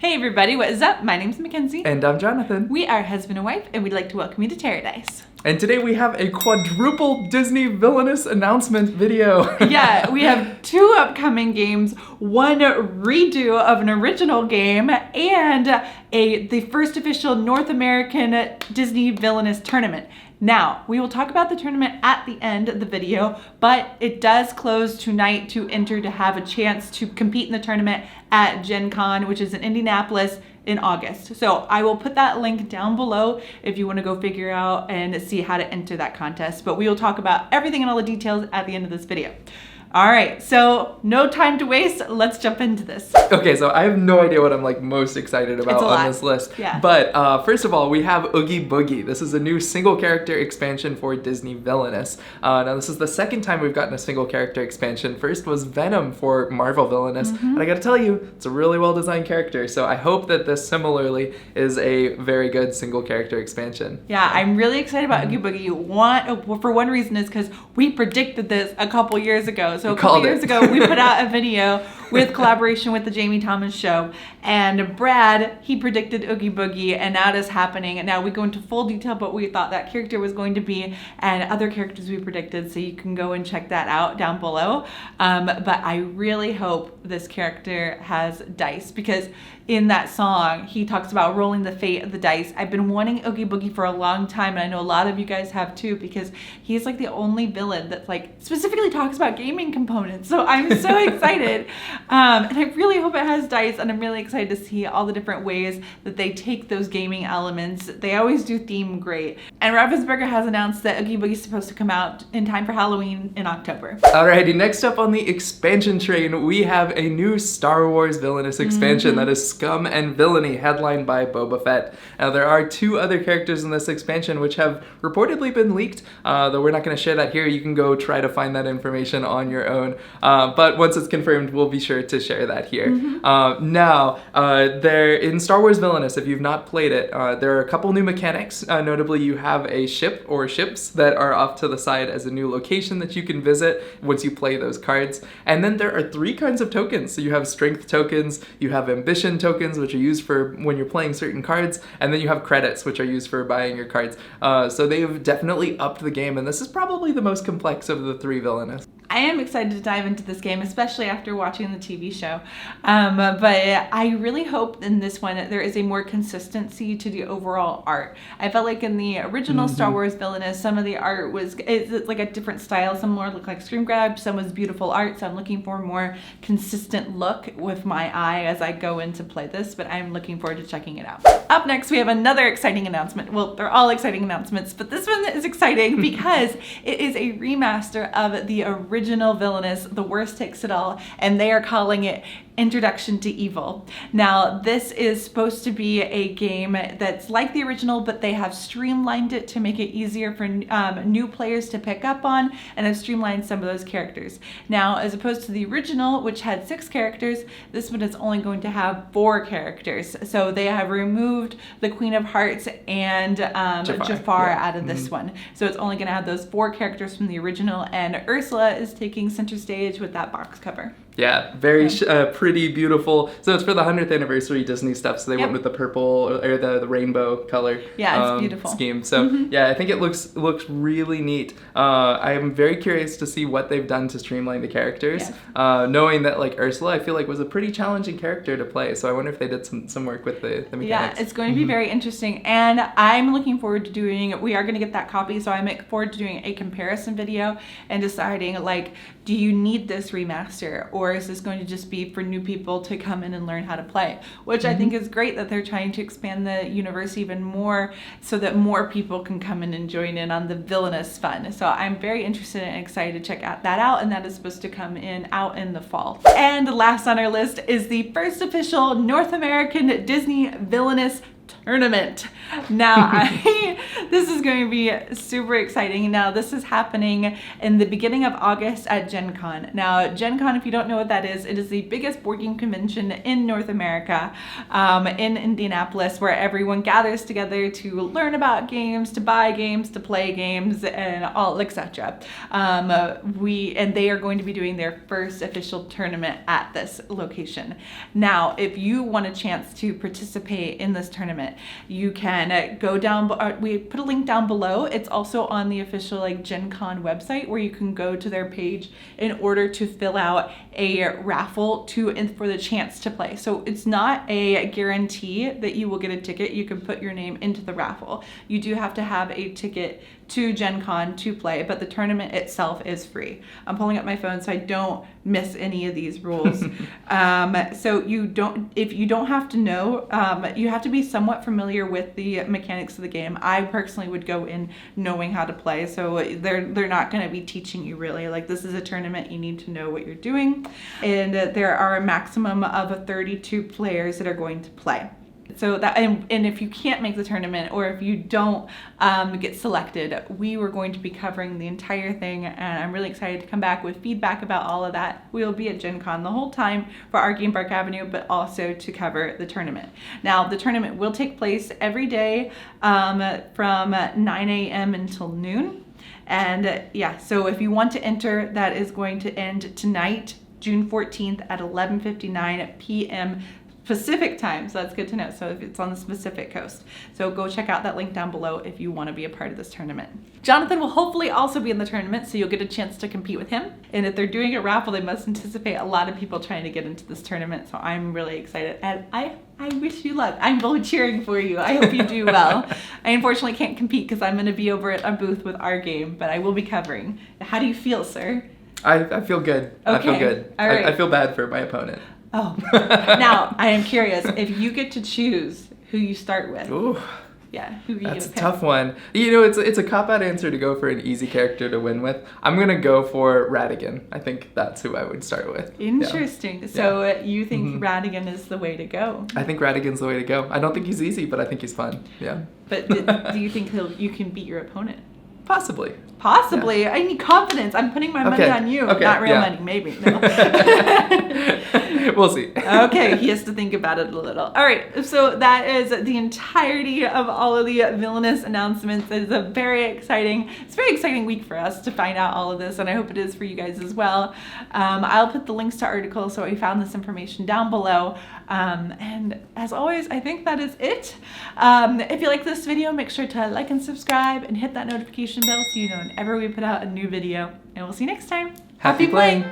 Hey everybody, what is up? My name's Mackenzie. And I'm Jonathan. We are husband and wife, and we'd like to welcome you to TerreDice. And today we have a quadruple Disney Villainous announcement video. Yeah, we have 2 upcoming games, 1 redo of an original game, and the first official North American Disney Villainous Tournament. Now, we will talk about the tournament at the end of the video, but it does close tonight to enter to have a chance to compete in the tournament at Gen Con, which is in Indianapolis in August. So I will put that link down below if you want to go figure out and see how to enter that contest. But we will talk about everything and all the details at the end of this video. All right, so no time to waste. Let's jump into this. Okay, so I have no idea what I'm most excited about on this list. Yeah. But first of all, we have Oogie Boogie. This is a new single character expansion for Disney Villainous. Now this is the second time we've gotten a single character expansion. First was Venom for Marvel Villainous. And I gotta tell you, it's a really well designed character. So I hope that this similarly is a very good single character expansion. Yeah, I'm really excited about Oogie Boogie. For one reason is because we predicted this a couple years ago. So a couple years ago, we put out a video with collaboration with the Jamie Thomas Show, and Brad, he predicted Oogie Boogie, and now it is happening. And now we go into full detail what we thought that character was going to be and other characters we predicted, so you can go and check that out down below. But I really hope this character has dice, because in that song, he talks about rolling the fate of the dice. I've been wanting Oogie Boogie for a long time, and I know a lot of you guys have too, because he's like the only villain that specifically talks about gaming components. So I'm so excited. And I really hope it has dice, and I'm really excited to see all the different ways that they take those gaming elements. They always do theme great. And Ravensburger has announced that Oogie Boogie is supposed to come out in time for Halloween in October. Alrighty, next up on the expansion train, we have a new Star Wars Villainous expansion that is Scum and Villainy, headlined by Boba Fett. Now there are 2 other characters in this expansion which have reportedly been leaked, though we're not going to share that here. You can go try to find that information on your own. But once it's confirmed, we'll be sure to share that here. Now, there in Star Wars Villainous, if you've not played it, there are a couple new mechanics. Notably, you have a ship or ships that are off to the side as a new location that you can visit once you play those cards. And then there are 3 kinds of tokens. So you have strength tokens, you have ambition tokens, which are used for when you're playing certain cards, and then you have credits, which are used for buying your cards. So they've definitely upped the game, and this is probably the most complex of the 3 Villainous. I am excited to dive into this game, especially after watching the TV show. But I really hope in this one there is a more consistency to the overall art. I felt like in the original Star Wars Villainous, some of the art it's like a different style. Some more look like screen grab, some was beautiful art. So I'm looking for a more consistent look with my eye as I go in to play this, but I'm looking forward to checking it out. Up next, we have another exciting announcement. Well, they're all exciting announcements, but this one is exciting because it is a remaster of the original Villainous, The Worst Takes It All, and they are calling it Introduction to Evil. Now, this is supposed to be a game that's like the original, but they have streamlined it to make it easier for new players to pick up on, and have streamlined some of those characters. Now, as opposed to the original, which had 6 characters, this one is only going to have 4 characters. So they have removed the Queen of Hearts and Jafar out of this one. So it's only going to have those 4 characters from the original, and Ursula is taking center stage with that box cover. Yeah, very pretty, beautiful. So it's for the 100th anniversary Disney stuff, so they went with the purple or the rainbow color it's beautiful scheme. So yeah, I think it looks really neat. I am very curious to see what they've done to streamline the characters. Knowing that Ursula, I feel like was a pretty challenging character to play, so I wonder if they did some work with the mechanics. Yeah, it's going to be very interesting, and I'm looking forward to we are going to get that copy, so I look forward to doing a comparison video and deciding do you need this remaster, or is this going to just be for new people to come in and learn how to play? Which I think is great that they're trying to expand the universe even more so that more people can come in and join in on the villainous fun. So I'm very interested and excited to check that out, and that is supposed to come out in the fall. And last on our list is the first official North American Disney Villainous Tournament. Now, this is going to be super exciting. Now, this is happening in the beginning of August at Gen Con. Now, Gen Con, if you don't know what that is, it is the biggest board game convention in North America, in Indianapolis, where everyone gathers together to learn about games, to buy games, to play games, and all, etc. And they are going to be doing their first official tournament at this location. Now, if you want a chance to participate in this tournament, you can go down, we put a link down below. It's also on the official Gen Con website, where you can go to their page in order to fill out a raffle for the chance to play. So it's not a guarantee that you will get a ticket. You can put your name into the raffle. You do have to have a ticket to Gen Con to play, but the tournament itself is free. I'm pulling up my phone so I don't miss any of these rules. So if you don't have to know, you have to be somewhat familiar with the mechanics of the game. I personally would go in knowing how to play, so they're not going to be teaching you really. This is a tournament, you need to know what you're doing, and there are a maximum of 32 players that are going to play. So that, and if you can't make the tournament, or if you don't get selected, we were going to be covering the entire thing, and I'm really excited to come back with feedback about all of that. We will be at Gen Con the whole time for our Game Park Avenue, but also to cover the tournament. Now, the tournament will take place every day from 9 a.m. until noon. And yeah, so if you want to enter, that is going to end tonight, June 14th at 11:59 p.m. Pacific time, so that's good to know. So if it's on the Pacific coast, so go check out that link down below if you want to be a part of this tournament. Jonathan will hopefully also be in the tournament, so you'll get a chance to compete with him. And if they're doing a raffle, they must anticipate a lot of people trying to get into this tournament. So I'm really excited, and I wish you luck. I'm really cheering for you. I hope you do well. I unfortunately can't compete because I'm going to be over at a booth with our game, but I will be covering. How do you feel, sir? I feel good. Okay. I feel good. All right. I feel bad for my opponent. Oh, now I am curious if you get to choose who you start with. Ooh, yeah, who are you that's a gonna pick? tough one. It's a cop-out answer to go for an easy character to win with. I'm gonna go for Radigan. I think that's who I would start with. Interesting. Yeah. So you think Radigan is the way to go? I think Radigan's the way to go. I don't think he's easy, but I think he's fun. Yeah. But do you think you can beat your opponent? Possibly. Possibly. Yeah. I need confidence. I'm putting my money on you. Not real money, maybe. No. We'll see. Okay, he has to think about it a little. All right, so that is the entirety of all of the Villainous announcements. It's a very exciting week for us to find out all of this, and I hope it is for you guys as well. I'll put the links to articles so we found this information down below. And as always, I think that is it. If you like this video, make sure to like and subscribe and hit that notification bell so you know whenever we put out a new video. And we'll see you next time. Happy playing!